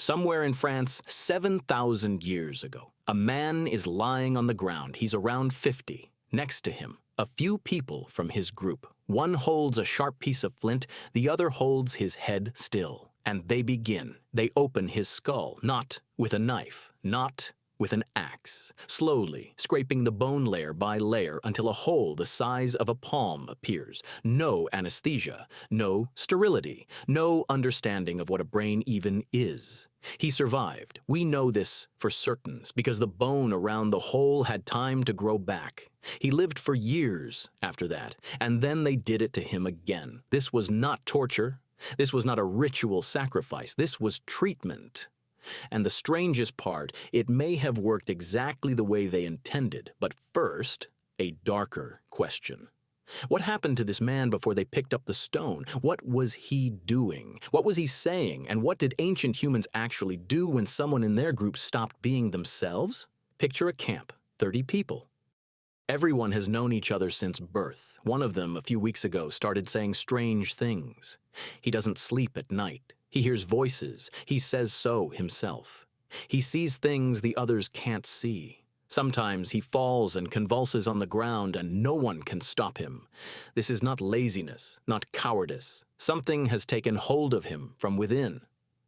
Somewhere in France, 7,000 years ago, a man is lying on the ground. He's around 50. Next to him, a few people from his group. One holds a sharp piece of flint, the other holds his head still. And they begin. They open his skull, not with a knife, not with an axe, slowly scraping the bone layer by layer until a hole the size of a palm appears. No anesthesia, no sterility, no understanding of what a brain even is. He survived. We know this for certain because the bone around the hole had time to grow back. He lived for years after that, and then they did it to him again. This was not torture. This was not a ritual sacrifice. This was treatment. And the strangest part, it may have worked exactly the way they intended, but first, a darker question. What happened to this man before they picked up the stone? What was he doing? What was he saying? And what did ancient humans actually do when someone in their group stopped being themselves? Picture a camp, 30 people. Everyone has known each other since birth. One of them, a few weeks ago, started saying strange things. He doesn't sleep at night. He hears voices. He says so himself. He sees things the others can't see. Sometimes he falls and convulses on the ground and no one can stop him. This is not laziness, not cowardice. Something has taken hold of him from within.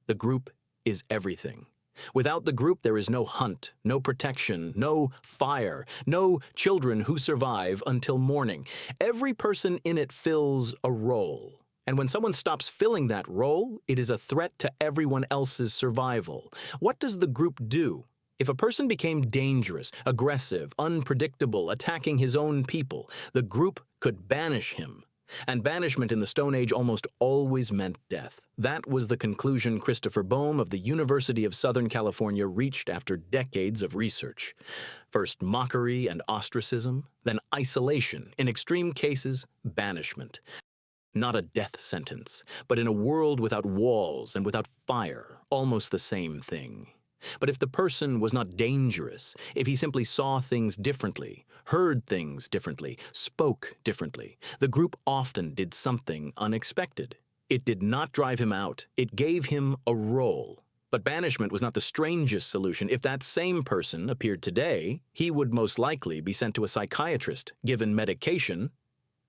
The group is everything. Without the group, there is no hunt, no protection, no fire, no children who survive until morning. Every person in it fills a role. And when someone stops filling that role, it is a threat to everyone else's survival. What does the group do? If a person became dangerous, aggressive, unpredictable, attacking his own people, the group could banish him. And banishment in the Stone Age almost always meant death. That was the conclusion Christopher Boehm of the University of Southern California reached after decades of research. First mockery and ostracism, then isolation, in extreme cases, banishment. Not a death sentence, but in a world without walls and without fire, almost the same thing. But if the person was not dangerous, if he simply saw things differently, heard things differently, spoke differently, the group often did something unexpected. It did not drive him out. It gave him a role. But banishment was not the strangest solution. If that same person appeared today, he would most likely be sent to a psychiatrist, given medication,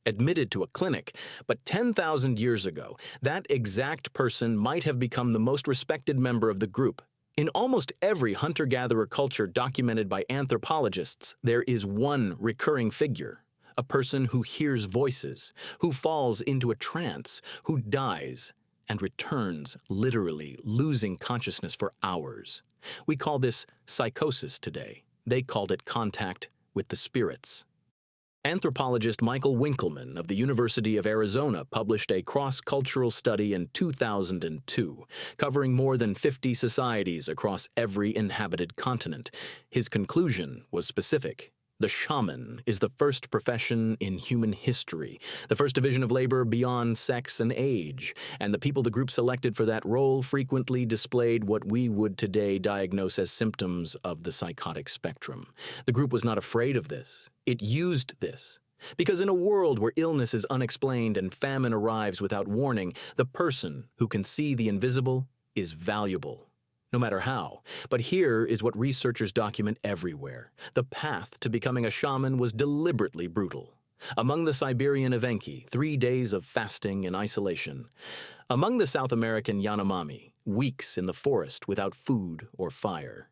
admitted to a clinic. But 10,000 years ago, that exact person might have become the most respected member of the group. In almost every hunter-gatherer culture documented by anthropologists, there is one recurring figure, a person who hears voices, who falls into a trance, who dies and returns, literally losing consciousness for hours. We call this psychosis today. They called it contact with the spirits. Anthropologist Michael Winkelman of the University of Arizona published a cross-cultural study in 2002, covering more than 50 societies across every inhabited continent. His conclusion was specific. The shaman is the first profession in human history, the first division of labor beyond sex and age, and the people the group selected for that role frequently displayed what we would today diagnose as symptoms of the psychotic spectrum. The group was not afraid of this. It used this. Because in a world where illness is unexplained and famine arrives without warning, the person who can see the invisible is valuable. No matter how. But here is what researchers document everywhere. The path to becoming a shaman was deliberately brutal. Among the Siberian Evenki, 3 days of fasting and isolation. Among the South American Yanomami, weeks in the forest without food or fire.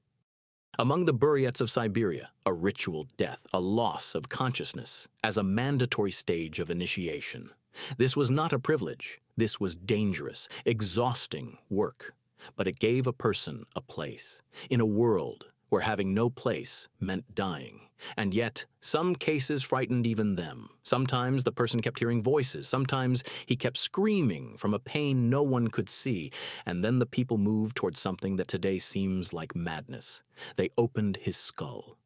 Among the Buryats of Siberia, a ritual death, a loss of consciousness, as a mandatory stage of initiation. This was not a privilege. This was dangerous, exhausting work. But it gave a person a place, in a world where having no place meant dying. And yet, some cases frightened even them. Sometimes the person kept hearing voices. Sometimes he kept screaming from a pain no one could see. And then the people moved towards something that today seems like madness. They opened his skull.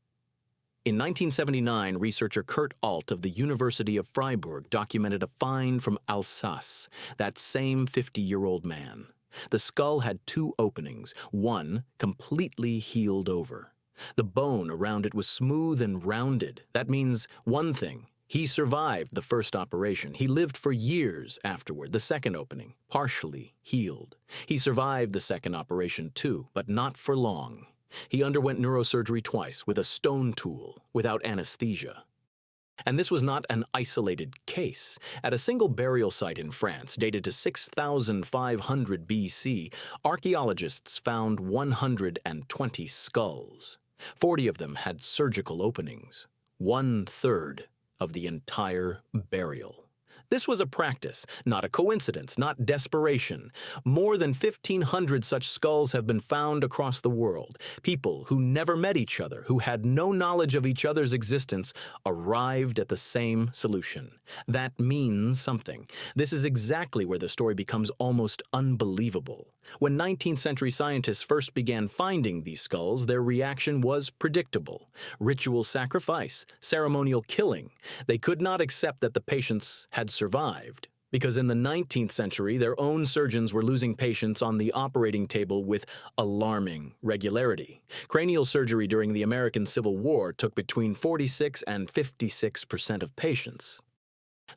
In 1979, researcher Kurt Alt of the University of Freiburg documented a find from Alsace, that same 50-year-old man. The skull had 2 openings, one completely healed over. The bone around it was smooth and rounded. That means one thing, He survived the first operation. He lived for years afterward. The second opening, partially healed. He survived the second operation too, but not for long. He underwent neurosurgery twice with a stone tool, without anesthesia. And this was not an isolated case. At a single burial site in France, dated to 6,500 BC, archaeologists found 120 skulls. 40 of them had surgical openings. 1/3 of the entire burial. This was a practice, not a coincidence, not desperation. More than 1,500 such skulls have been found across the world. People who never met each other, who had no knowledge of each other's existence, arrived at the same solution. That means something. This is exactly where the story becomes almost unbelievable. When 19th century scientists first began finding these skulls, their reaction was predictable. Ritual sacrifice, ceremonial killing. They could not accept that the patients had survived, because in the 19th century, their own surgeons were losing patients on the operating table with alarming regularity. Cranial surgery during the American Civil War took between 46 and 56% of patients.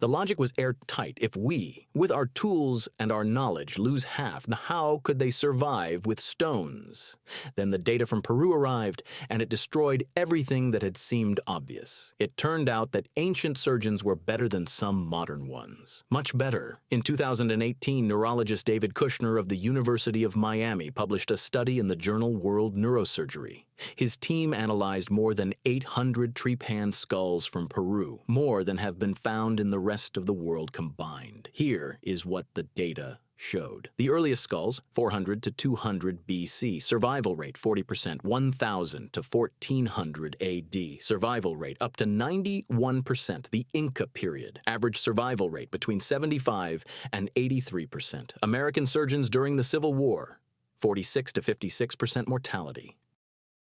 The logic was airtight. If we, with our tools and our knowledge, lose half, how could they survive with stones? Then the data from Peru arrived, and it destroyed everything that had seemed obvious. It turned out that ancient surgeons were better than some modern ones. Much better. In 2018, neurologist David Kushner of the University of Miami published a study in the journal World Neurosurgery. His team analyzed more than 800 trepan skulls from Peru, more than have been found in the rest of the world combined. Here is what the data showed. The earliest skulls, 400 to 200 BC. Survival rate, 40%, 1000 to 1400 AD. Survival rate, up to 91%. The Inca period. Average survival rate, between 75 and 83%. American surgeons during the Civil War, 46 to 56% mortality.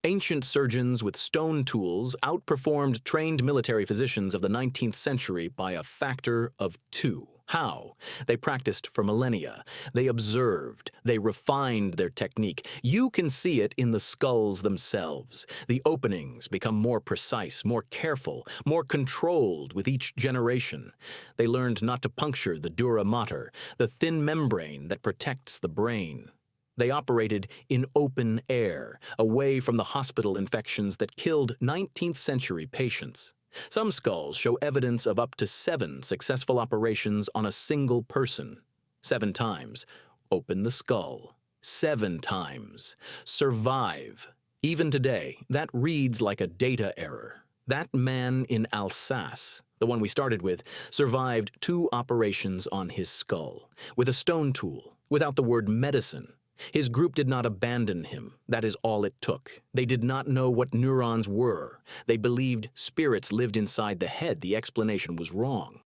Ancient surgeons with stone tools outperformed trained military physicians of the 19th century by a factor of 2. How? They practiced for millennia. They observed. They refined their technique. You can see it in the skulls themselves. The openings become more precise, more careful, more controlled with each generation. They learned not to puncture the dura mater, the thin membrane that protects the brain. They operated in open air, away from the hospital infections that killed 19th century patients. Some skulls show evidence of up to 7 successful operations on a single person. 7 times. Open the skull. 7 times. Survive. Even today, that reads like a data error. That man in Alsace, the one we started with, survived 2 operations on his skull, with a stone tool, without the word medicine. His group did not abandon him. That is all it took. They did not know what neurons were. They believed spirits lived inside the head. The explanation was wrong.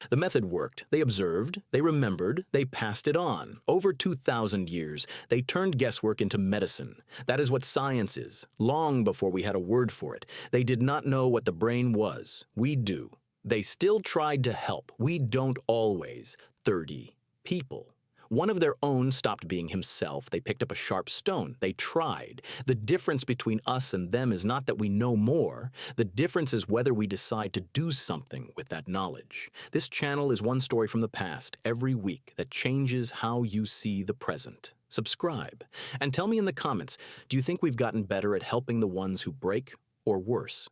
The method worked. They observed, they remembered, they passed it on. Over 2,000 years, they turned guesswork into medicine. That is what science is, long before we had a word for it. They did not know what the brain was. We do. They still tried to help. We don't always. 30 people. One of their own stopped being himself. They picked up a sharp stone. They tried. The difference between us and them is not that we know more. The difference is whether we decide to do something with that knowledge. This channel is one story from the past every week that changes how you see the present. Subscribe. And tell me in the comments, do you think we've gotten better at helping the ones who break, or worse?